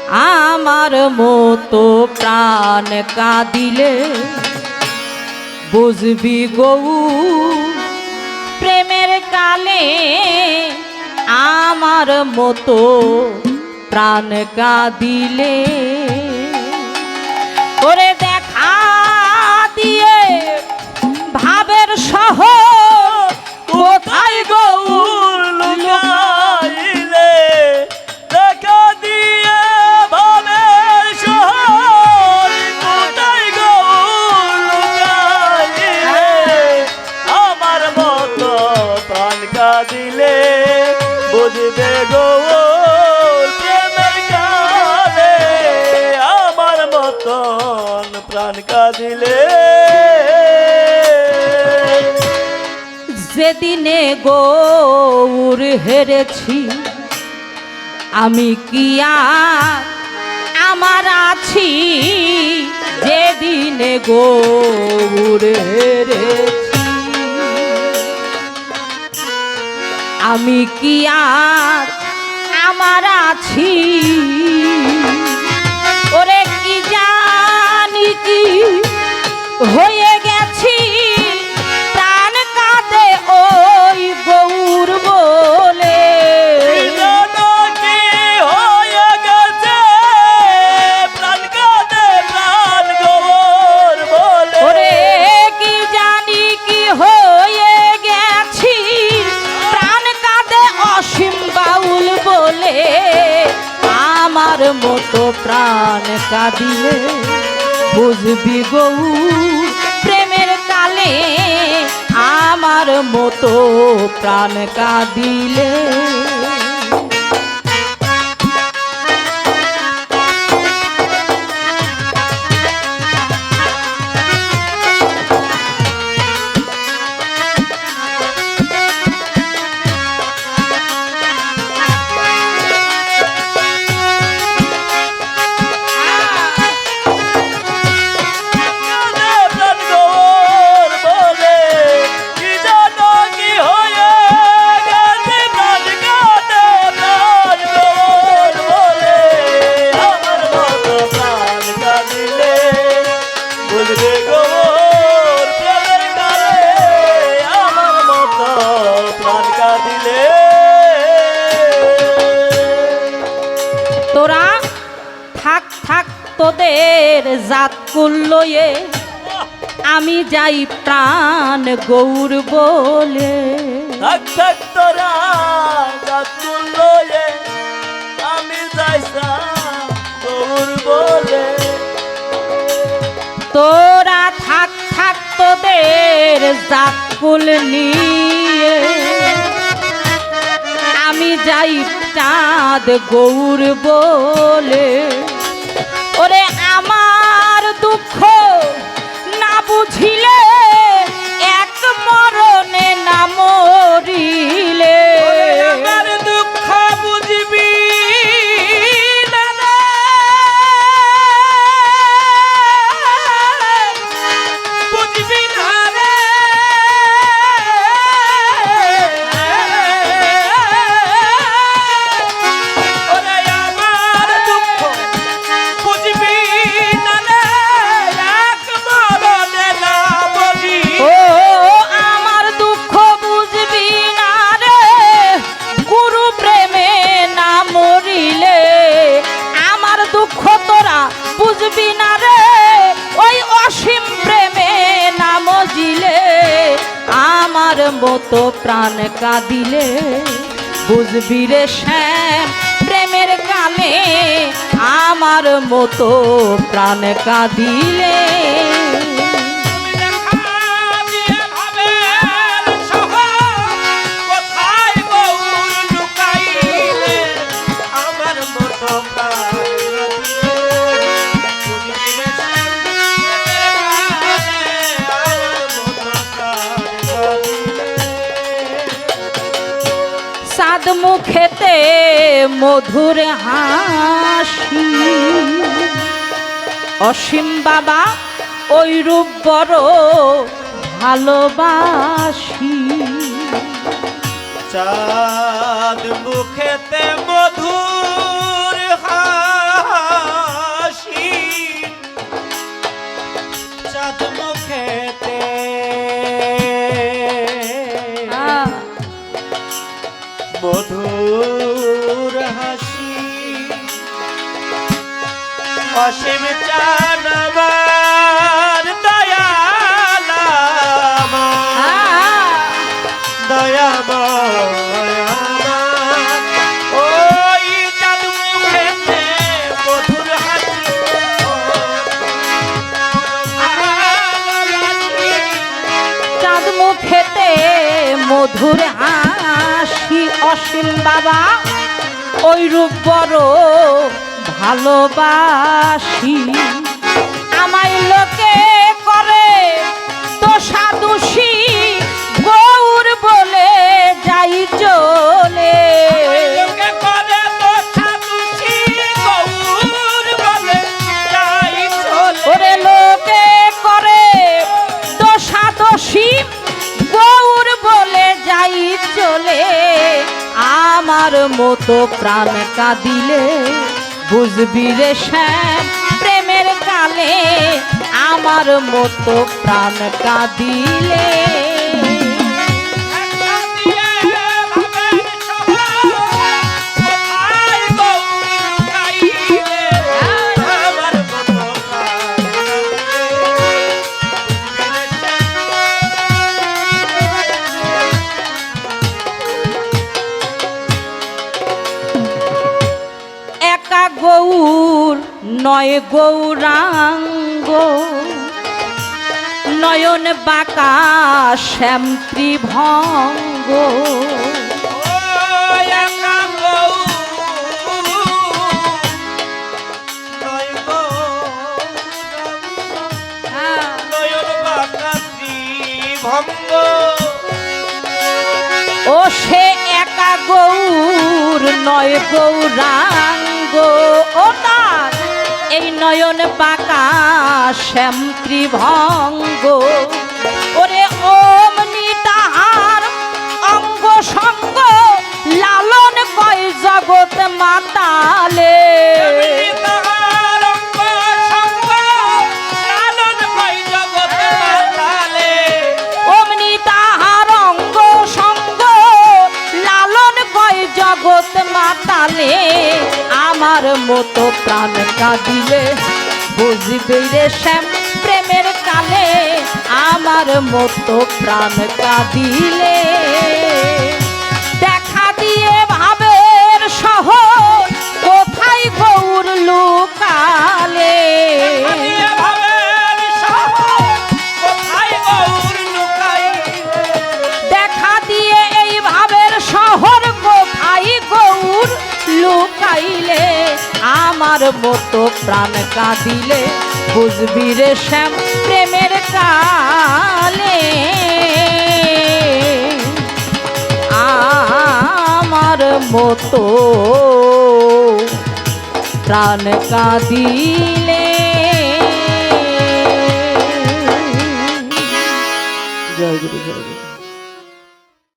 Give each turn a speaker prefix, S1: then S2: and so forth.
S1: আমার মতো প্রাণ কাঁদিলে বুঝবি গৌর প্রেমের কালে আমার মতো প্রাণ কাঁদিলে ওরে দেখা দিয়ে ভাবের শহর কোথায় গৌর
S2: লুকাইলে দেখা দিয়ে ভাবের শহর কোথায় গৌর লুকাইলে আমার মতো প্রাণ কাঁদিলে বুঝবে গৌর প্রেমের কালে আমার মতন প্রাণ কাঁদিলে
S1: যেদিনে গৌর হেরেছি আমি কি আর আমার আছি যেদিনে গৌর হেরেছি আমি কি আর আমার আছি ওরে কি জানি কি হয়ে গেছি প্রাণ কাঁদে ওই গৌর বলে ওরে কি জানি কি হয়ে গেছি প্রাণ কাঁদে অসীম বাউল বলে আমার মতো প্রাণ কাঁদিলে বুঝবি গৌর প্রেমের কালে আমার মতো প্রাণ কাঁদিলে তোরা থাক থাক তোদের জাত কুল্লয়ে আমি যাই প্রাণ গৌর বলে
S2: থাক থাক তোরা জাত কুল্লয়ে আমি যাই গৌর বলে
S1: তোরা থাক থাক তোদের জাত কুল নিয়ে আমি যাই চাঁদ গৌর বলে ওরে আমার দুঃখ না বুঝিলে এক মরণে না মরিলে
S2: আমার দুঃখ বুঝবি
S1: বুঝবি না রে ওই অসীম প্রেমে না মজিলে আমার মতো প্রাণ কাঁদিলে বুঝবি রে শ্যাম প্রেমের কালে আমার মতো প্রাণ কাঁদিলে চাঁদ মুখেতে মধুর হাসি অসীম বাবা ওই রূপ বড় ভালোবাসি
S2: চাঁদ মুখেতে মধুর হাসি অসীম চান আমার দয়াল দয়াময় আমার ওই চাঁদ মুখেতে মধুর হাসি
S1: চাঁদ মুখেতে মধুর হাসি অসীম বাবা ওই রূপ বড় ভালোবাসি আমায় লোকে করে দোষাদোষী গৌর বলে যাই চলে
S2: লোকে করে দোষাদোষী গৌর বলে যাই চলে
S1: ওরে লোকে করে দোষাদোষী গৌর বলে যাই চলে আমার মতো প্রাণ কাঁদিলে বুঝবি রে শ্যাম প্রেমের কালে আমার মতো প্রাণ কাঁদিলে গৌর নয় গৌরাঙ্গ নয়ন বাঁকা শ্যাম ত্রিভঙ্গ ও সে একা গৌর নয় গৌরাঙ্গ ও তার এই নয়ন বাঁকা শ্যাম ত্রিভঙ্গ ওরে অমনি তাহার অঙ্গ সঙ্গ লালন কয় জগৎ মাতালে অমনি তাহার অঙ্গ সঙ্গ লালন কয় জগৎ মাতালে আমার মতো প্রাণ কাঁদিলে বুঝবে রে শ্যাম প্রেমের কালে আমার মতো প্রাণ কাঁদিলে দেখা দিয়ে ভাবের শহর কোথায় গৌর লুকালে দেখা দিয়ে এই ভাবের শহর কোথায় গৌর লুকাইলে আমার মতো প্রাণ কাঁদিলে বুঝবি রে শ্যাম প্রেমের কালে আমার মতো প্রাণ কাঁদিলে জয় গুরু জয় গুরু।